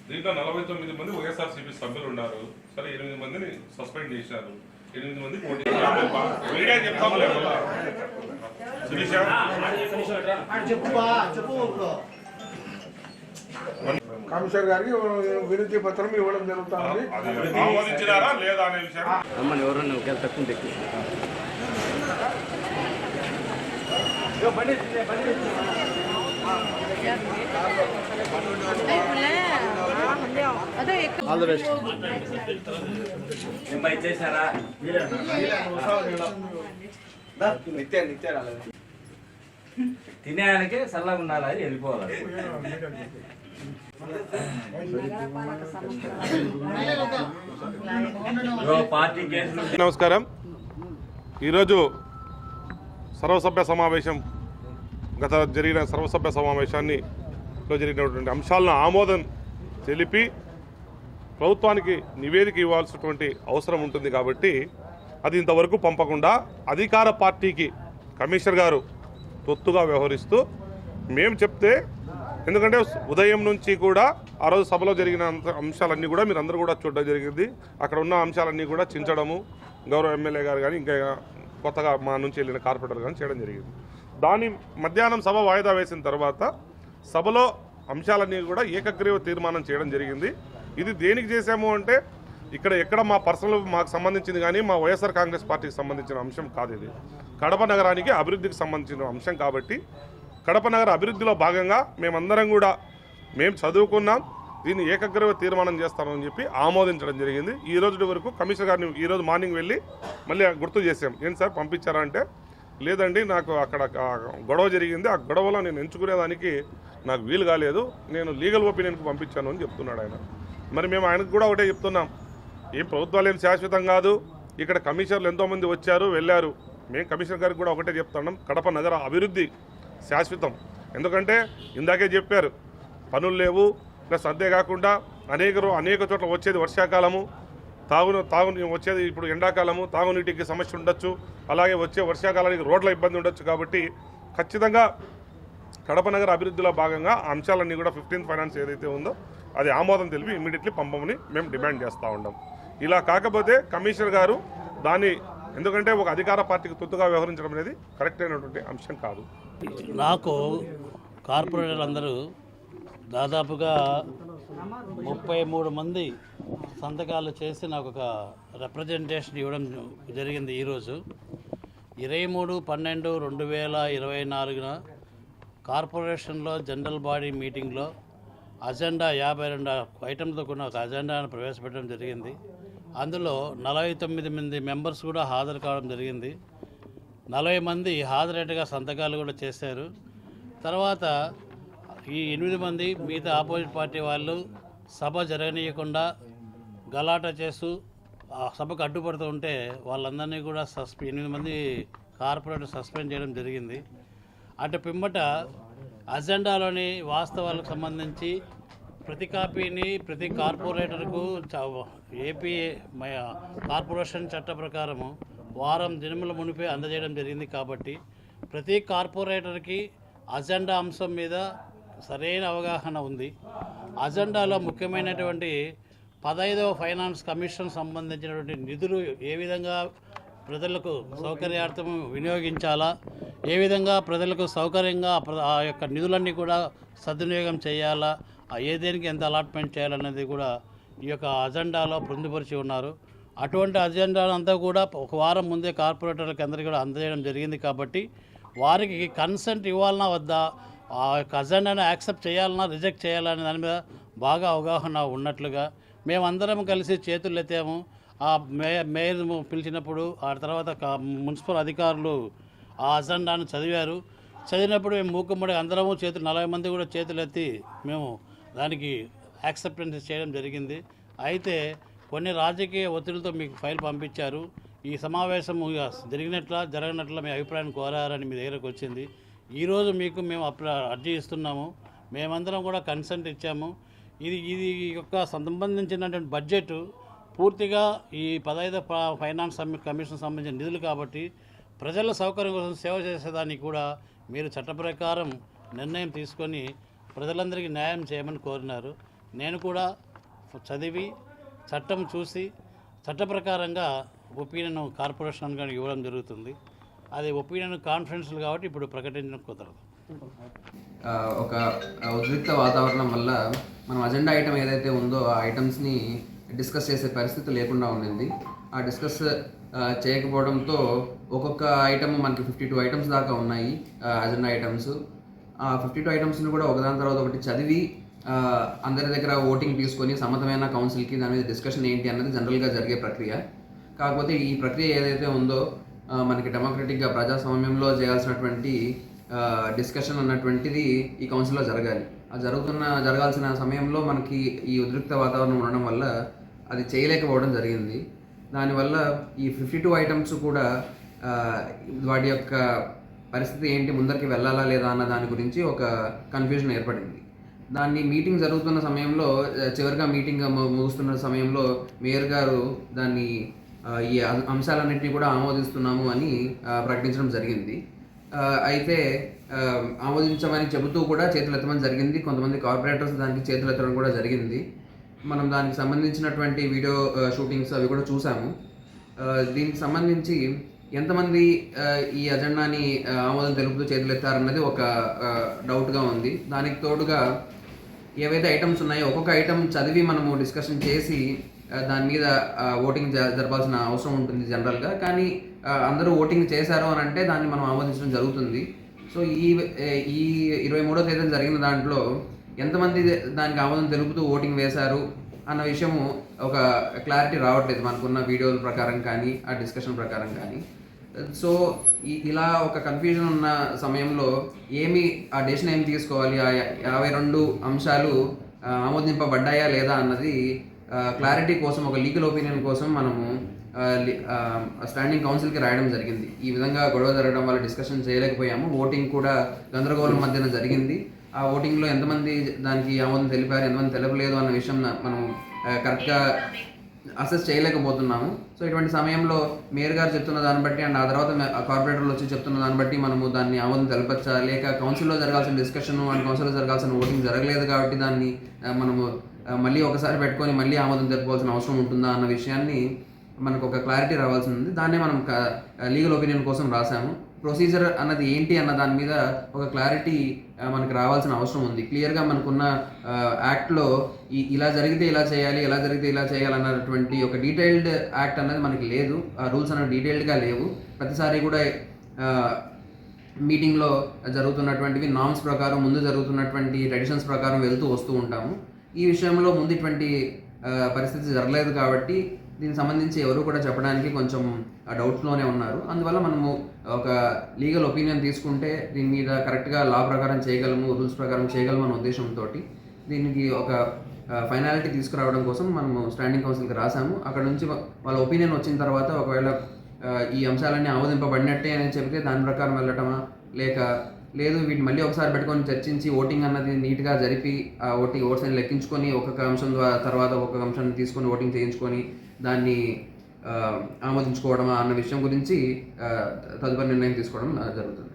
దీంట్లో 49 మంది వైఎస్ఆర్సీపీ సభ్యులు ఉన్నారు. సరే 8 మందిని సస్పెండ్ చేశారు. 8 మంది పోటీ మీడియా చెప్తాము లేకుండా కమిషనర్ గారికి వినతి పత్రం ఇవ్వడం జరుగుతుంది. ఆమోదించినారా లేదా అనే విషయం ఎవరన్నా ఒకవేళ తక్కువ ఆల్ ద బెస్ట్. చేశారా తినేయానికి చల్లగా ఉండాలి, వెళ్ళిపోవాలి. నమస్కారం. ఈరోజు సర్వసభ్య సమావేశం జరిగిన సర్వసభ్య సమావేశాన్నిలో జరిగినటువంటి అంశాలను ఆమోదం తెలిపి ప్రభుత్వానికి నివేదిక ఇవ్వాల్సినటువంటి అవసరం ఉంటుంది. కాబట్టి అది ఇంతవరకు పంపకుండా అధికార పార్టీకి కమిషనర్ గారు తొత్తుగా వ్యవహరిస్తూ మేము చెప్తే, ఎందుకంటే ఉదయం నుంచి కూడా ఆ రోజు సభలో జరిగిన అంశాలన్నీ కూడా మీరు అందరూ కూడా చూడడం జరిగింది. అక్కడ ఉన్న అంశాలన్నీ కూడా చించడము గౌరవ ఎమ్మెల్యే గారు కానీ ఇంకా కొత్తగా మా నుంచి వెళ్ళిన కార్పొరేటర్ కానీ చేయడం జరిగింది. దాని మధ్యాహ్నం సభ వాయిదా వేసిన తర్వాత సభలో అంశాలన్నీ కూడా ఏకగ్రీవ తీర్మానం చేయడం జరిగింది. ఇది దేనికి చేశాము అంటే ఎక్కడ మా పర్సనల్ మాకు సంబంధించింది కానీ మా వైఎస్ఆర్ కాంగ్రెస్ పార్టీకి సంబంధించిన అంశం కాదు. ఇది కడప నగరానికి అభివృద్ధికి సంబంధించిన అంశం కాబట్టి కడప నగర అభివృద్ధిలో భాగంగా మేమందరం కూడా మేము చదువుకున్నాం, దీన్ని ఏకగ్రీవ తీర్మానం చేస్తామని చెప్పి ఆమోదించడం జరిగింది. ఈ రోజు వరకు కమిషనర్ గారిని ఈరోజు మార్నింగ్ వెళ్ళి మళ్ళీ గుర్తు చేసాం. ఏంటి సార్ పంపించారా అంటే, లేదండి నాకు అక్కడ గొడవ జరిగింది, ఆ గొడవలో నేను ఎంచుకునేదానికి నాకు వీలు కాలేదు, నేను లీగల్ ఒపీనియన్కి పంపించాను అని చెప్తున్నాడు ఆయన. మరి మేము ఆయనకు కూడా ఒకటే చెప్తున్నాం, ఏం ప్రభుత్వాలు ఏం శాశ్వతం కాదు, ఇక్కడ కమిషనర్లు ఎంతోమంది వచ్చారు వెళ్ళారు. మేము కమిషనర్ గారికి కూడా ఒకటే చెప్తున్నాం, కడప నగర అభివృద్ధి శాశ్వతం. ఎందుకంటే ఇందాకే చెప్పారు పనులు లేవు, ప్లస్ అంతేకాకుండా అనేక చోట్ల వచ్చేది వర్షాకాలము, తాగు వచ్చేది ఇప్పుడు ఎండాకాలము, తాగునీటికి సమస్య ఉండొచ్చు, అలాగే వచ్చే వర్షాకాలానికి రోడ్ల ఇబ్బంది ఉండొచ్చు. కాబట్టి ఖచ్చితంగా కడప నగర అభివృద్ధిలో భాగంగా అంశాలన్నీ కూడా 15th ఫైనాన్స్ ఏదైతే ఉందో అది ఆమోదం తెలిపి ఇమ్మీడియట్లీ పంపమని మేము డిమాండ్ చేస్తూ ఉంటాం. ఇలా కాకపోతే కమిషనర్ గారు దాన్ని, ఎందుకంటే ఒక అధికార పార్టీకి తొత్తుగా వ్యవహరించడం అనేది కరెక్ట్ అయినటువంటి అంశం కాదు. నాకు కార్పొరేటర్లు అందరూ దాదాపుగా 33 మంది సంతకాలు చేసి నాకు ఒక రిప్రజెంటేషన్ ఇవ్వడం జరిగింది. ఈరోజు 23/12/2024 కార్పొరేషన్లో జనరల్ బాడీ మీటింగ్లో అజెండా 52 ఐటమ్లతో కూడిన ఒక అజెండాను ప్రవేశపెట్టడం జరిగింది. అందులో 49 మంది మెంబర్స్ కూడా హాజరు కావడం జరిగింది. 40 మంది హాజరైనట్టుగా సంతకాలు కూడా చేశారు. తర్వాత ఈ 8 మంది మిగతా ఆపోజిట్ పార్టీ వాళ్ళు సభ జరగనీయకుండా గలాట చేస్తూ ఆ సభకు అడ్డుపడుతూ ఉంటే వాళ్ళందరినీ కూడా 8 మంది కార్పొరేటర్ సస్పెండ్ చేయడం జరిగింది. అటు పిమ్మట అజెండాలోని వాస్తవాలకు సంబంధించి ప్రతి కాపీని ప్రతి కార్పొరేటర్కు ఏపీ కార్పొరేషన్ చట్ట ప్రకారము వారం దినముల మునిపే అందజేయడం జరిగింది. కాబట్టి ప్రతి కార్పొరేటర్కి అజెండా అంశం మీద సరైన అవగాహన ఉంది. అజెండాలో ముఖ్యమైనటువంటి 15వ ఫైనాన్స్ కమిషన్ సంబంధించినటువంటి నిధులు ఏ విధంగా ప్రజలకు సౌకర్యార్థం వినియోగించాలా, ఏ విధంగా ప్రజలకు సౌకర్యంగా ఆ యొక్క నిధులన్నీ కూడా సద్వినియోగం చేయాలా, ఏ దేనికి ఎంత అలాట్మెంట్ చేయాలనేది కూడా ఈ యొక్క అజెండాలో పొందుపరిచి ఉన్నారు. అటువంటి అజెండాను అంతా కూడా ఒక వారం ముందే కార్పొరేటర్లకు అందరికీ కూడా అందజేయడం జరిగింది. కాబట్టి వారికి కన్సెంట్ ఇవ్వాలన్నా వద్దా, ఆ యొక్క అజెండాను యాక్సెప్ట్ చేయాలన్నా రిజెక్ట్ చేయాలనే దాని మీద బాగా అవగాహన ఉన్నట్లుగా మేమందరం కలిసి చేతులు ఎత్తాము. ఆ మేయర్ పిలిచినప్పుడు ఆ తర్వాత మున్సిపల్ అధికారులు ఆ అజెండాను చదివినప్పుడు మేము మూకుమ్మడి అందరము 40 మంది కూడా చేతులు ఎత్తి మేము దానికి యాక్సెప్టెన్స్ చేయడం జరిగింది. అయితే కొన్ని రాజకీయ ఒత్తిడితో మీకు ఫైల్ పంపించారు. ఈ సమావేశం జరగనట్ల మీ అభిప్రాయాన్ని కోరారని మీ దగ్గరకు వచ్చింది. ఈరోజు మీకు మేము అర్జీ ఇస్తున్నాము. మేమందరం కూడా కన్సెంట్ ఇచ్చాము. ఇది యొక్క సంబంధించినటువంటి బడ్జెట్ పూర్తిగా ఈ 15వ ఫైనాన్స్ కమిషన్ సంబంధించిన నిధులు కాబట్టి ప్రజల సౌకర్యం కోసం సేవ చేసేదానికి కూడా మీరు చట్ట ప్రకారం నిర్ణయం తీసుకొని ప్రజలందరికీ న్యాయం చేయమని కోరినారు. నేను కూడా చదివి చట్టం చూసి చట్ట ప్రకారంగా ఒపీనియన్ కార్పొరేషన్ కానీ ఇవ్వడం జరుగుతుంది. అది ఒపీనియన్ కాన్ఫరెన్స్లు కాబట్టి ఇప్పుడు ప్రకటించడం కుదరదు. ఒక ఉద్రిక్త వాతావరణం వల్ల మనం అజెండా ఐటమ్ ఏదైతే ఉందో ఆ ఐటమ్స్ని డిస్కస్ చేసే పరిస్థితి లేకుండా ఉండింది. ఆ డిస్కస్ చేయకపోవడంతో ఒక్కొక్క ఐటమ్ మనకి 52 ఐటమ్స్ దాకా ఉన్నాయి అజెండా ఐటమ్స్. ఆ 52 ఐటమ్స్ని కూడా ఒకదాని తర్వాత ఒకటి చదివి అందరి దగ్గర ఓటింగ్ తీసుకొని సమ్మతమైన కౌన్సిల్కి దాని మీద డిస్కషన్ ఏంటి అన్నది జనరల్గా జరిగే ప్రక్రియ. కాకపోతే ఈ ప్రక్రియ ఏదైతే ఉందో మనకి డెమోక్రటిక్గా ప్రజాస్వామ్యంలో చేయాల్సినటువంటి డిస్కషన్ అన్నటువంటిది ఈ కౌన్సిల్లో జరగాలి. అది జరగాల్సిన సమయంలో మనకి ఈ ఉద్రిక్త వాతావరణం ఉండడం వల్ల అది చేయలేకపోవడం జరిగింది. దానివల్ల ఈ 52 ఐటమ్స్ కూడా వాటి యొక్క పరిస్థితి ఏంటి, ముందరికి వెళ్ళాలా లేదా అన్న దాని గురించి ఒక కన్ఫ్యూజన్ ఏర్పడింది. దాన్ని మీటింగ్ జరుగుతున్న సమయంలో చివరిగా మీటింగ్ ముగుస్తున్న సమయంలో మేయర్ గారు దాన్ని ఈ అంశాలన్నింటినీ కూడా ఆమోదిస్తున్నాము అని ప్రకటించడం జరిగింది. అయితే ఆమోదించమని చెబుతూ కూడా చేతులు ఎత్తమని జరిగింది. కొంతమంది కార్పొరేటర్స్ దానికి చేతులు ఎత్తడం కూడా జరిగింది. మనం దానికి సంబంధించినటువంటి వీడియో షూటింగ్స్ అవి కూడా చూసాము. దీనికి సంబంధించి ఎంతమంది ఈ అజెండాని ఆమోదం తెలుపుతూ చేతులు ఎత్తారన్నది ఒక డౌట్గా ఉంది. దానికి తోడుగా ఏవైతే ఐటమ్స్ ఉన్నాయో ఒక్కొక్క ఐటమ్ చదివి మనము డిస్కషన్ చేసి దాని మీద ఓటింగ్ జరపాల్సిన అవసరం ఉంటుంది జనరల్గా. కానీ అందరూ ఓటింగ్ చేశారు అని అంటే దాన్ని మనం ఆమోదించడం జరుగుతుంది. సో ఈ 23వ తేదీన జరిగిన దాంట్లో ఎంతమంది దానికి ఆమోదం తెలుపుతూ ఓటింగ్ వేశారు అన్న విషయము ఒక క్లారిటీ రావట్లేదు మనకున్న వీడియోల ప్రకారం కానీ ఆ డిస్కషన్ ప్రకారం కానీ. సో ఇలా ఒక కన్ఫ్యూజన్ ఉన్న సమయంలో ఆ డెసిషన్ ఏమి తీసుకోవాలి, ఆ 52 అంశాలు ఆమోదింపబడ్డాయా లేదా అన్నది క్లారిటీ కోసం, ఒక లీగల్ ఒపీనియన్ కోసం మనము స్టాండింగ్ కౌన్సిల్కి రాయడం జరిగింది. ఈ విధంగా గొడవ జరగడం వల్ల డిస్కషన్ చేయలేకపోయాము. ఓటింగ్ కూడా గందరగోళం మధ్యన జరిగింది. ఆ ఓటింగ్లో ఎంతమంది దానికి ఆమోదం తెలిపారు, ఎంతమంది తెలపలేదు అన్న విషయం మనం కరెక్ట్గా అసెస్ చేయలేకపోతున్నాము. సో ఇటువంటి సమయంలో మేయర్ గారు చెప్తున్న దాన్ని బట్టి అండ్ ఆ తర్వాత కార్పొరేటర్లు వచ్చి చెప్తున్న దాన్ని బట్టి మనము దాన్ని ఆమోదం తెలపచ్చా, లేక కౌన్సిల్లో జరగాల్సిన డిస్కషన్ అండ్ కౌన్సిల్లో జరగాల్సిన ఓటింగ్ జరగలేదు కాబట్టి దాన్ని మనము మళ్ళీ ఒకసారి పెట్టుకొని మళ్ళీ ఆమోదం తెలుపుకోవాల్సిన అవసరం ఉంటుందా అన్న విషయాన్ని మనకు ఒక క్లారిటీ రావాల్సి ఉంది. దాన్నే మనం లీగల్ ఒపీనియన్ కోసం రాసాము. ప్రొసీజర్ అన్నది ఏంటి అన్న దాని మీద ఒక క్లారిటీ మనకు రావాల్సిన అవసరం ఉంది. క్లియర్గా మనకున్న యాక్ట్లో ఇలా జరిగితే ఇలా చేయాలి, ఇలా జరిగితే ఇలా చేయాలన్నటువంటి ఒక డీటెయిల్డ్ యాక్ట్ అన్నది మనకి లేదు. ఆ రూల్స్ అన్నది డీటెయిల్డ్గా లేవు. ప్రతిసారి కూడా మీటింగ్లో జరుగుతున్నటువంటివి నామ్స్ ప్రకారం, ముందు జరుగుతున్నటువంటి ట్రెడిషన్స్ ప్రకారం వెళ్తూ వస్తూ ఉంటాము. ఈ విషయంలో ముందు ఇటువంటి పరిస్థితి జరగలేదు కాబట్టి దీనికి సంబంధించి ఎవరు కూడా చెప్పడానికి కొంచెం డౌట్స్లోనే ఉన్నారు. అందువల్ల మనము ఒక లీగల్ ఒపీనియన్ తీసుకుంటే దీని మీద కరెక్ట్గా లా ప్రకారం చేయగలము, రూల్స్ ప్రకారం చేయగలము అనే ఉద్దేశంతో దీనికి ఒక ఫైనాలిటీ తీసుకురావడం కోసం మనము స్టాండింగ్ కౌన్సిల్కి రాసాము. అక్కడ నుంచి వాళ్ళ ఒపీనియన్ వచ్చిన తర్వాత ఒకవేళ ఈ అంశాలన్నీ ఆమోదింపబడినట్టే అని చెబితే దాని ప్రకారం వెళ్ళటమా, లేక లేదు వీటిని మళ్ళీ ఒకసారి పెట్టుకొని చర్చించి ఓటింగ్ అన్నది నీట్గా జరిపి ఆ ఓట్స్ అని లెక్కించుకొని ఒక్కొక్క అంశం తర్వాత ఒక్కొక్క అంశాన్ని తీసుకొని ఓటింగ్ చేయించుకొని దాన్ని ఆమోదించుకోవడమా అన్న విషయం గురించి తదుపరి నిర్ణయం తీసుకోవడం జరుగుతుంది.